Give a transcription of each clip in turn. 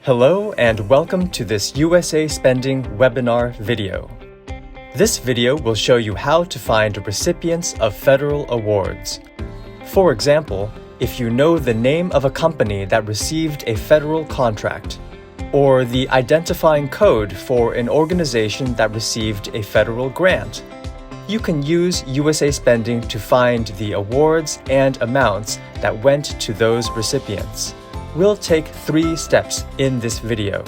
Hello and welcome to this USA Spending webinar video. This video will show you how to find recipients of federal awards. For example, if you know the name of a company that received a federal contract, or the identifying code for an organization that received a federal grant, you can use USA Spending to find the awards and amounts that went to those recipients. We'll take 3 steps in this video.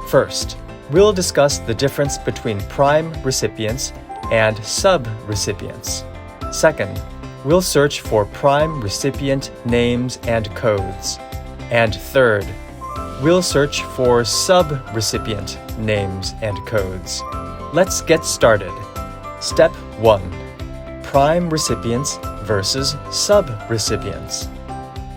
First, we'll discuss the difference between prime recipients and subrecipients. Second, we'll search for prime recipient names and codes. And third, we'll search for subrecipient names and codes. Let's get started. Step 1. Prime recipients versus subrecipients.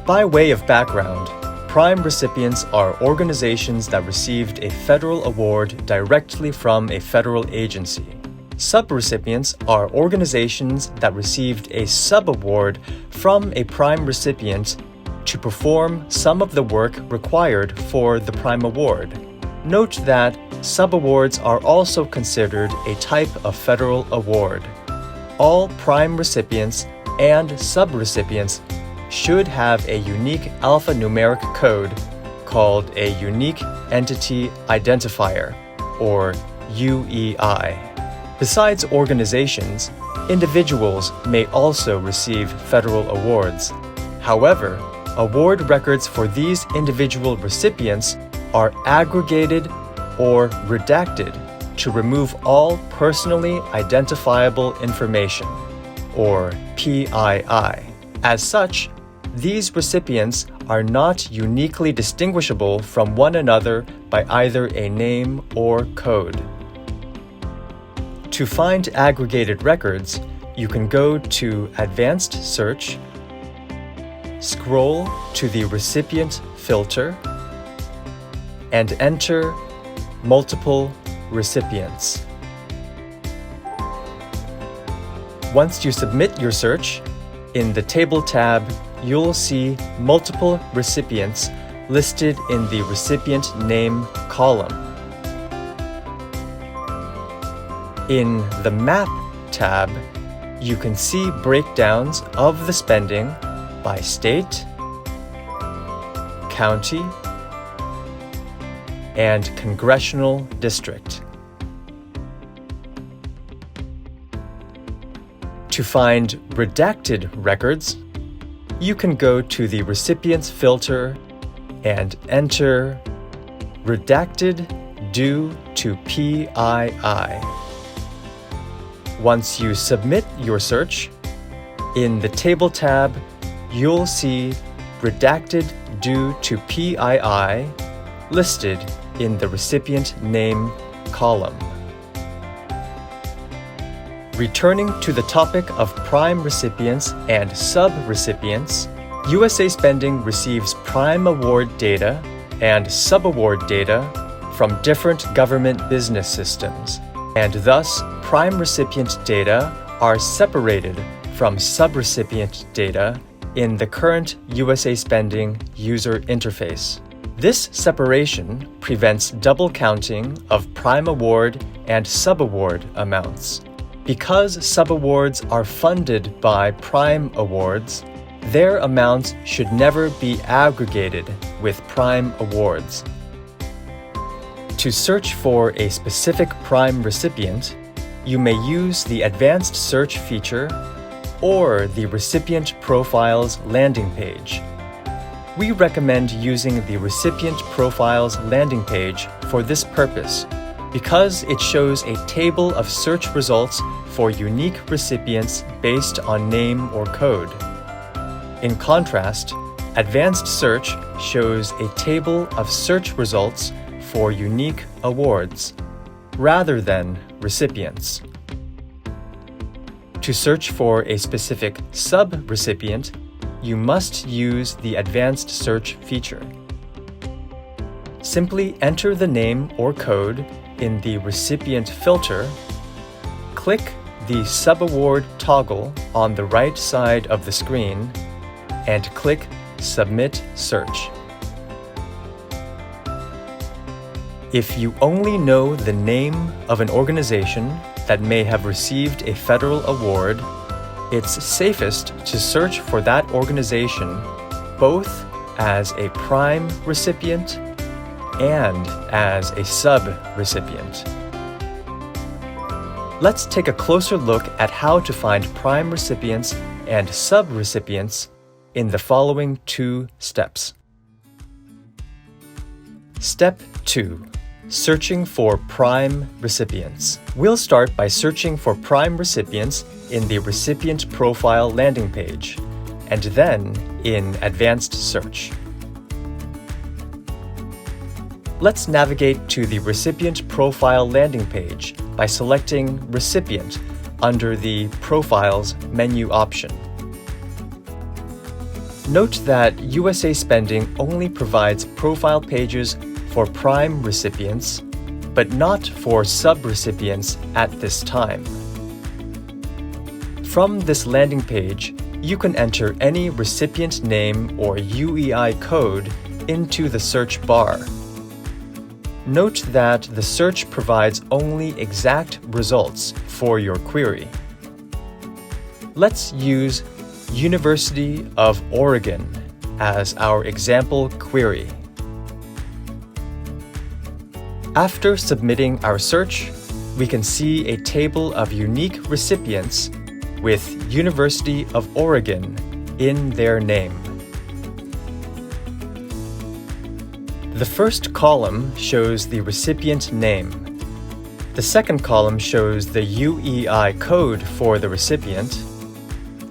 By way of background, prime recipients are organizations that received a federal award directly from a federal agency. Subrecipients are organizations that received a subaward from a prime recipient to perform some of the work required for the prime award. Note that subawards are also considered a type of federal award. All prime recipients and subrecipients should have a unique alphanumeric code called a Unique Entity Identifier, or UEI. Besides organizations, individuals may also receive federal awards. However, award records for these individual recipients are aggregated or redacted to remove all personally identifiable information, or PII. As such, these recipients are not uniquely distinguishable from one another by either a name or code. To find aggregated records, you can go to Advanced Search, scroll to the Recipient filter, and enter Multiple Recipients. Once you submit your search, in the Table tab, you'll see multiple recipients listed in the Recipient Name column. In the Map tab, you can see breakdowns of the spending by state, county, and congressional district. To find redacted records, you can go to the Recipients filter and enter Redacted due to PII. Once you submit your search, in the Table tab, you'll see Redacted due to PII listed in the Recipient Name column. Returning to the topic of prime recipients and subrecipients, USA Spending receives prime award data and subaward data from different government business systems, and thus prime recipient data are separated from subrecipient data in the current USA Spending user interface. This separation prevents double counting of prime award and subaward amounts. Because subawards are funded by prime awards, their amounts should never be aggregated with prime awards. To search for a specific prime recipient, you may use the Advanced Search feature or the Recipient Profiles landing page. We recommend using the Recipient Profiles landing page for this purpose because it shows a table of search results for unique recipients based on name or code. In contrast, Advanced Search shows a table of search results for unique awards, rather than recipients. To search for a specific subrecipient, you must use the Advanced Search feature. Simply enter the name or code in the Recipient filter, click the Subaward toggle on the right side of the screen, and click Submit Search. If you only know the name of an organization that may have received a federal award, it's safest to search for that organization both as a prime recipient and as a sub-recipient. Let's take a closer look at how to find prime recipients and sub-recipients in the following 2 steps. Step 2. Searching for prime recipients. We'll start by searching for prime recipients in the Recipient Profile landing page, and then in Advanced Search. Let's navigate to the Recipient Profile landing page by selecting Recipient under the Profiles menu option. Note that USA Spending only provides profile pages for prime recipients, but not for sub-recipients at this time. From this landing page, you can enter any recipient name or UEI code into the search bar. Note that the search provides only exact results for your query. Let's use University of Oregon as our example query. After submitting our search, we can see a table of unique recipients with University of Oregon in their name. The first column shows the recipient name. The second column shows the UEI code for the recipient.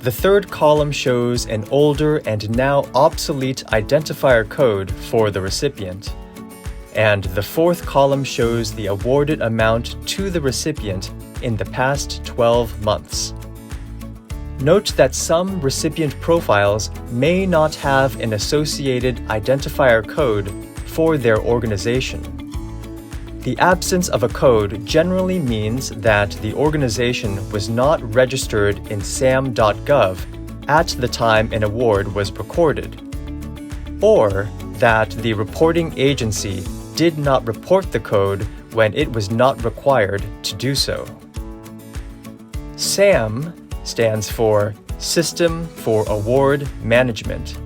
The third column shows an older and now obsolete identifier code for the recipient. And the fourth column shows the awarded amount to the recipient in the past 12 months. Note that some recipient profiles may not have an associated identifier code for their organization. The absence of a code generally means that the organization was not registered in SAM.gov at the time an award was recorded, or that the reporting agency did not report the code when it was not required to do so. SAM stands for System for Award Management,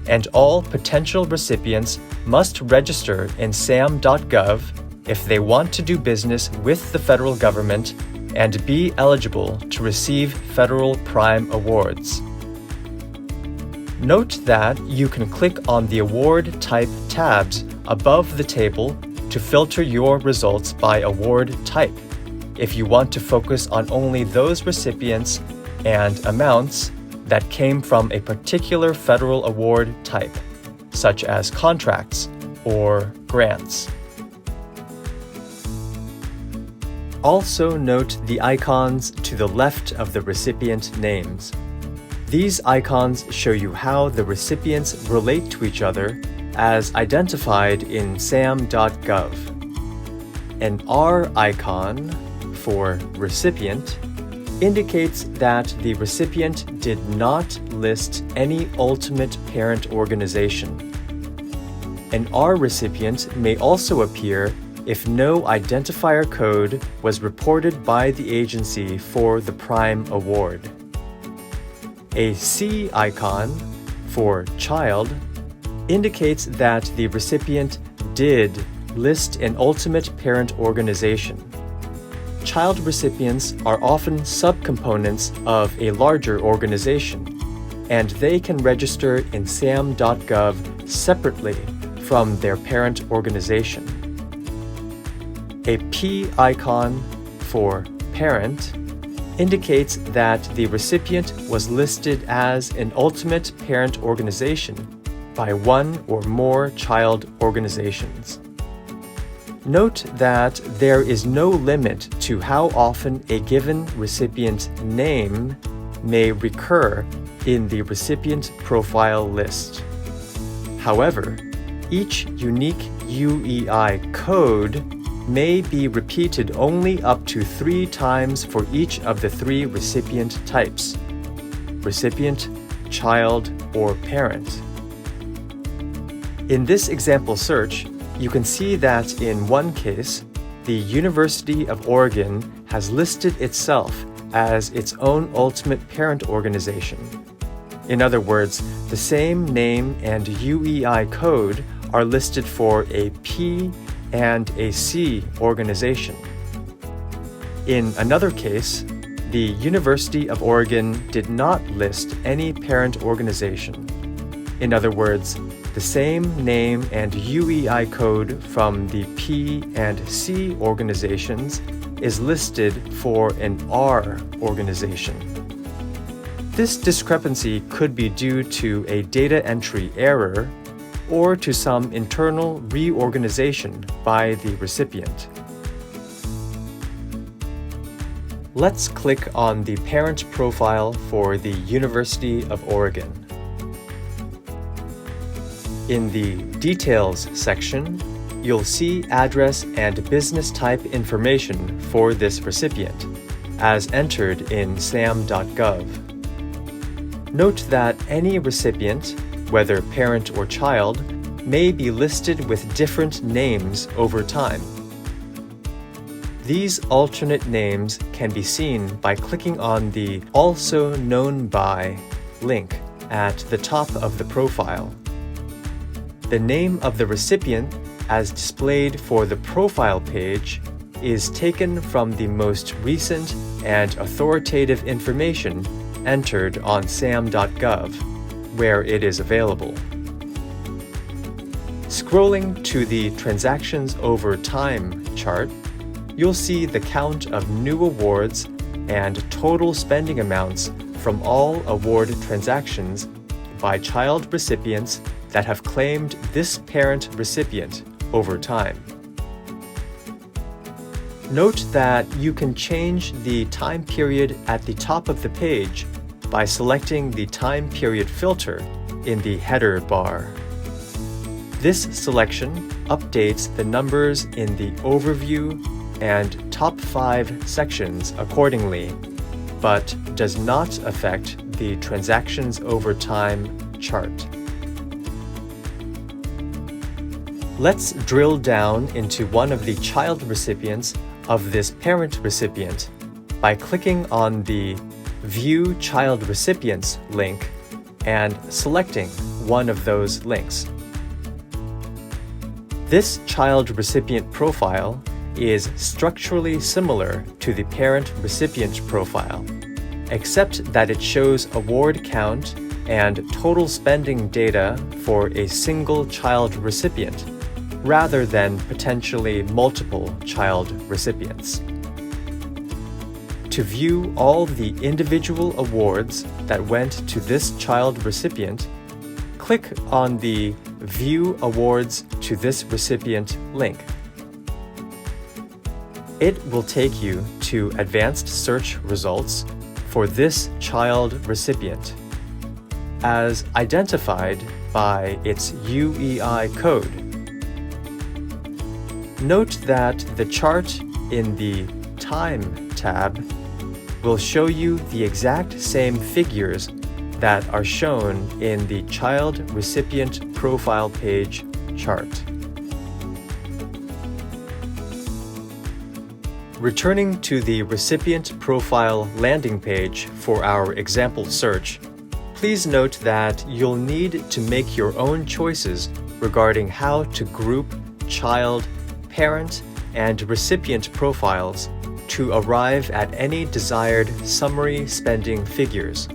and all potential recipients must register in SAM.gov if they want to do business with the federal government and be eligible to receive federal prime awards. Note that you can click on the award type tabs above the table to filter your results by award type if you want to focus on only those recipients and amounts that came from a particular federal award type, such as contracts or grants. Also note the icons to the left of the recipient names. These icons show you how the recipients relate to each other as identified in SAM.gov. An R icon for recipient indicates that the recipient did not list any ultimate parent organization. An R recipient may also appear if no identifier code was reported by the agency for the prime award. A C icon for child indicates that the recipient did list an ultimate parent organization. Child recipients are often subcomponents of a larger organization, and they can register in SAM.gov separately from their parent organization. A P icon for parent indicates that the recipient was listed as an ultimate parent organization by one or more child organizations. Note that there is no limit to how often a given recipient name may recur in the recipient profile list. However, each unique UEI code may be repeated only up to 3 times for each of the 3 recipient types: recipient, child, or parent. In this example search, you can see that in one case, the University of Oregon has listed itself as its own ultimate parent organization. In other words, the same name and UEI code are listed for a P and a C organization. In another case, the University of Oregon did not list any parent organization. In other words, the same name and UEI code from the P and C organizations is listed for an R organization. This discrepancy could be due to a data entry error or to some internal reorganization by the recipient. Let's click on the parent profile for the University of Oregon. In the Details section, you'll see address and business type information for this recipient, as entered in SAM.gov. Note that any recipient, whether parent or child, may be listed with different names over time. These alternate names can be seen by clicking on the Also Known By link at the top of the profile. The name of the recipient, as displayed for the profile page, is taken from the most recent and authoritative information entered on SAM.gov, where it is available. Scrolling to the Transactions Over Time chart, you'll see the count of new awards and total spending amounts from all award transactions by child recipients that have claimed this parent recipient over time. Note that you can change the time period at the top of the page by selecting the time period filter in the header bar. This selection updates the numbers in the Overview and Top 5 sections accordingly, but does not affect the Transactions Over Time chart. Let's drill down into one of the child recipients of this parent recipient by clicking on the View Child Recipients link and selecting one of those links. This child recipient profile is structurally similar to the parent recipient profile, except that it shows award count and total spending data for a single child recipient, rather than potentially multiple child recipients. To view all the individual awards that went to this child recipient, click on the View Awards to this recipient link. It will take you to advanced search results for this child recipient, as identified by its UEI code. Note that the chart in the Time tab will show you the exact same figures that are shown in the Child Recipient Profile page chart. Returning to the Recipient Profile landing page for our example search, please note that you'll need to make your own choices regarding how to group child, parent, and recipient profiles to arrive at any desired summary spending figures.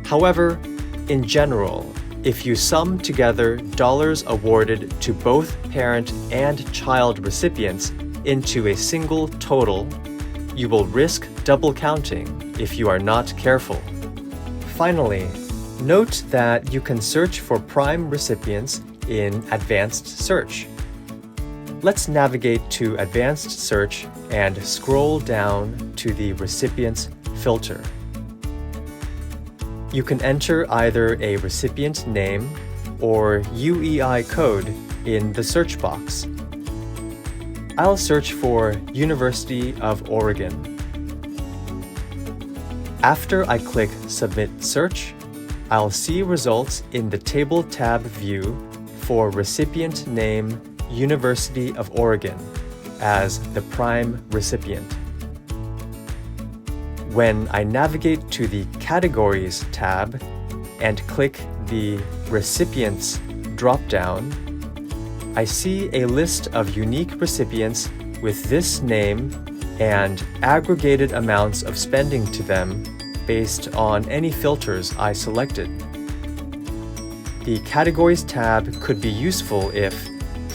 However, in general, if you sum together dollars awarded to both parent and child recipients into a single total, you will risk double counting if you are not careful. Finally, note that you can search for prime recipients in Advanced Search. Let's navigate to Advanced Search and scroll down to the Recipients filter. You can enter either a recipient name or UEI code in the search box. I'll search for University of Oregon. After I click Submit Search, I'll see results in the Table tab view for recipient name University of Oregon as the prime recipient. When I navigate to the Categories tab and click the Recipients drop-down, I see a list of unique recipients with this name and aggregated amounts of spending to them based on any filters I selected. The Categories tab could be useful if,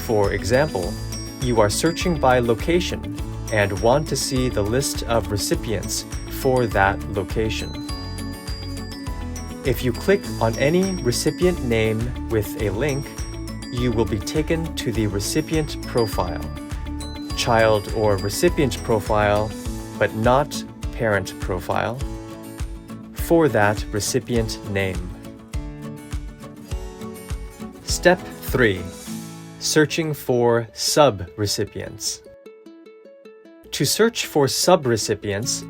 for example, you are searching by location and want to see the list of recipients for that location. If you click on any recipient name with a link, you will be taken to the recipient profile, child or recipient profile, but not parent profile, for that recipient name. Step 3. Searching for subrecipients. To search for subrecipients,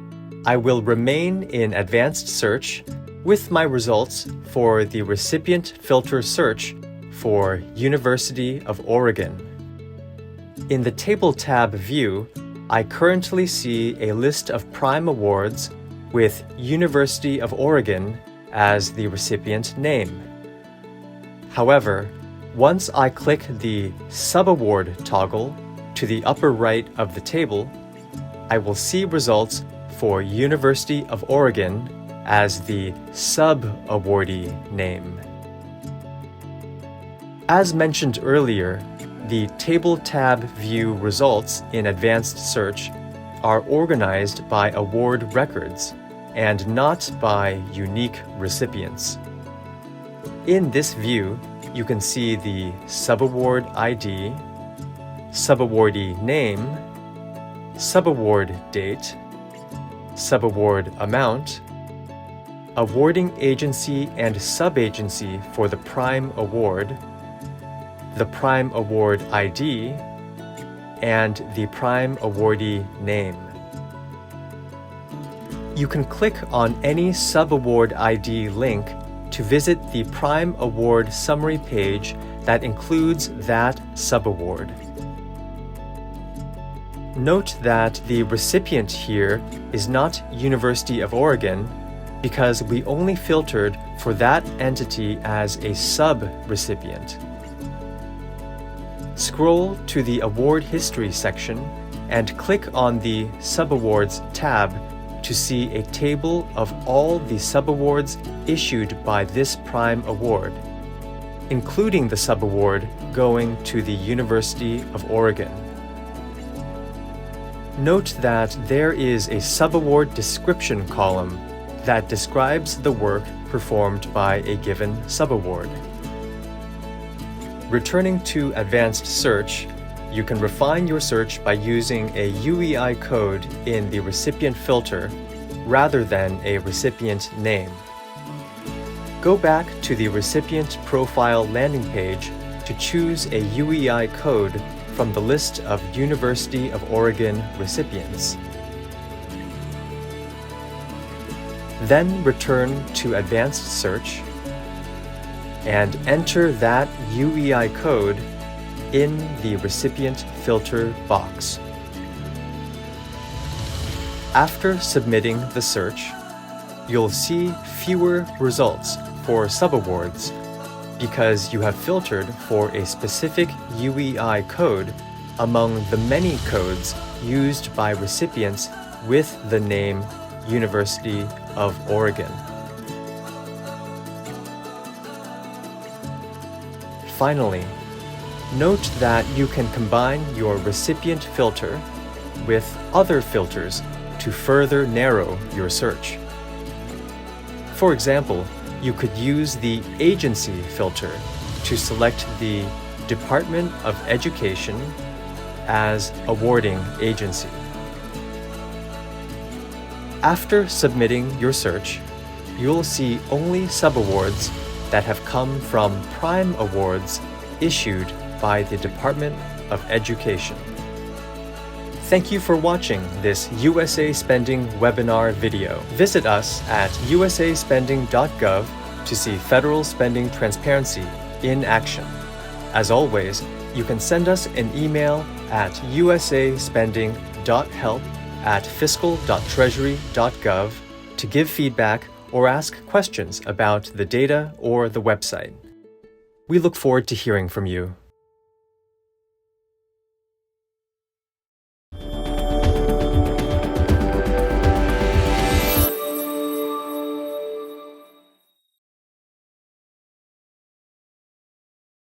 I will remain in Advanced Search with my results for the recipient filter search for University of Oregon. In the Table tab view, I currently see a list of prime awards with University of Oregon as the recipient name. However, once I click the Subaward toggle to the upper right of the table, I will see results for University of Oregon as the sub-awardee name. As mentioned earlier, the Table tab view results in Advanced Search are organized by award records and not by unique recipients. In this view, you can see the subaward ID, subawardee name, subaward date, subaward amount, awarding agency and subagency for the prime award, the prime award ID, and the prime awardee name. You can click on any subaward ID link to visit the prime award summary page that includes that subaward. Note that the recipient here is not University of Oregon because we only filtered for that entity as a sub-recipient. Scroll to the Award History section and click on the Subawards tab to see a table of all the subawards issued by this prime award, including the subaward going to the University of Oregon. Note that there is a subaward description column that describes the work performed by a given subaward. Returning to Advanced Search, you can refine your search by using a UEI code in the recipient filter rather than a recipient name. Go back to the Recipient Profile landing page to choose a UEI code from the list of University of Oregon recipients. Then return to Advanced Search and enter that UEI code in the recipient filter box. After submitting the search, you'll see fewer results for subawards because you have filtered for a specific UEI code among the many codes used by recipients with the name University of Oregon. Finally, note that you can combine your recipient filter with other filters to further narrow your search. For example, you could use the agency filter to select the Department of Education as awarding agency. After submitting your search, you'll see only subawards that have come from prime awards issued by the Department of Education. Thank you for watching this USA Spending webinar video. Visit us at USAspending.gov to see federal spending transparency in action. As always, you can send us an email at USAspending.help@fiscal.treasury.gov to give feedback or ask questions about the data or the website. We look forward to hearing from you.